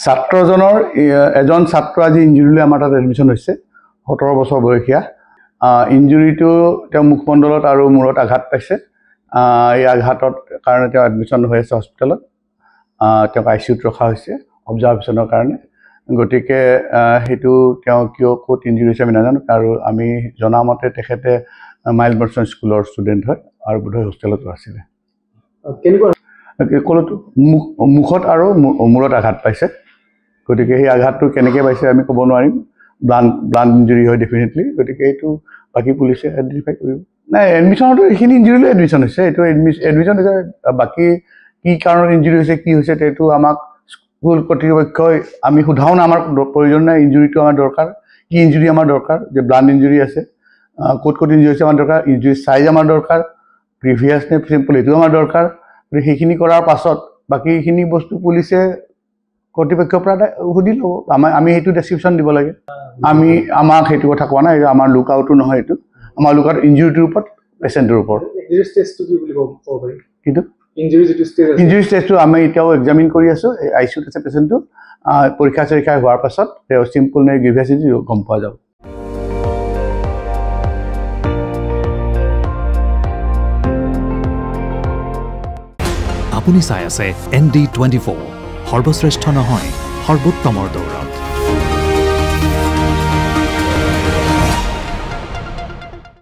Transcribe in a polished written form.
ছাত্ৰজনৰ এজন ছাত্ৰ আজি ইঞ্জুৰি লৈ আমাৰ তাত এডমিশ্যন হৈছে 17 বছৰ বয়সীয়া ইঞ্জুৰিটো তেওঁ মুখমণ্ডলত আৰু মূৰত আঘাত পাইছে এই আঘাতৰ কাৰণে তেওঁ এডমিশ্যন হৈ আছে হস্পিটেলত তেওঁক আইচিইউত ৰখা হৈছে অবজাৰভেশ্যনৰ কাৰণে গতিকে হেতু তেওঁ কিয় ক'ত ইঞ্জুৰি হৈছে আমি নাজানো আৰু আমি জনামতে তেখেতে মাইল বৰ্চন স্কুলৰ ষ্টুডেণ্ট হয় আৰু বোধহয় হোষ্টেলতো আছিলে কেনেকুৱা কলটো মুখত আৰু মূৰত আঘাত পাইছে গতিকে এই আঘাতটো কেনেকৈ পাইছে আমি ক'ব নোৱাৰিম ব্লাণ্ট ইঞ্জুৰি হয় ডেফিনেটলি গতিকে এইটো বাকী পুলিচে আইডেণ্টিফাই কৰিব নাই এডমিশ্যনতো এইখিনি ইঞ্জুৰি লৈ এডমিশ্যন হৈছে এইটো এডমিশ্যন হৈছে বাকী কি কাৰণত ইঞ্জুৰি হৈছে কি হৈছে সেইটো আমাক স্কুল কৰ্তৃপক্ষই আমি সোধাও না আমাৰ প্ৰয়োজন নাই ইঞ্জুৰিটো আমাৰ দৰকাৰ কি ইঞ্জুৰি আমাৰ দৰকাৰ যে ব্লাণ্ট ইঞ্জুৰি আছে ক'ত ইঞ্জুৰি হৈছে আমাৰ দৰকাৰ ইঞ্জুৰি চাইজ আমাৰ দৰকাৰ প্ৰিভিয়াছ নে চিম্পল এইটো আমাৰ দৰকাৰ সেইখিনি কৰাৰ পাছত বাকীখিনি বস্তু পুলিচে কৰ্তৃপক্ষৰ পৰা সুধি ল'ব আমি সেইটো ডেছক্ৰিপশ্যন দিব লাগে আমাক সেইটো কথা কোৱা নাই আমাৰ লুক আউটো নহয় এইটো আমাৰ লুক আউট ইঞ্জুৰিটোৰ ওপৰত পেচেণ্টৰ ওপৰত কিন্তু ইঞ্জুৰি ষ্টেজটো আমি এতিয়াও এক্সামিন কৰি আছোঁ আইচিইউত আছে পেচেণ্টটো পৰীক্ষা চৰীক্ষা হোৱাৰ পাছত তেওঁ চিম্পল নে গ্ৰিভিয়াছ ইঞ্জুৰি গম পোৱা যাব আপুনি চাই আছে ND24 সৰ্বশ্ৰেষ্ঠ নহয় সৰ্বোত্তমৰ দৌৰ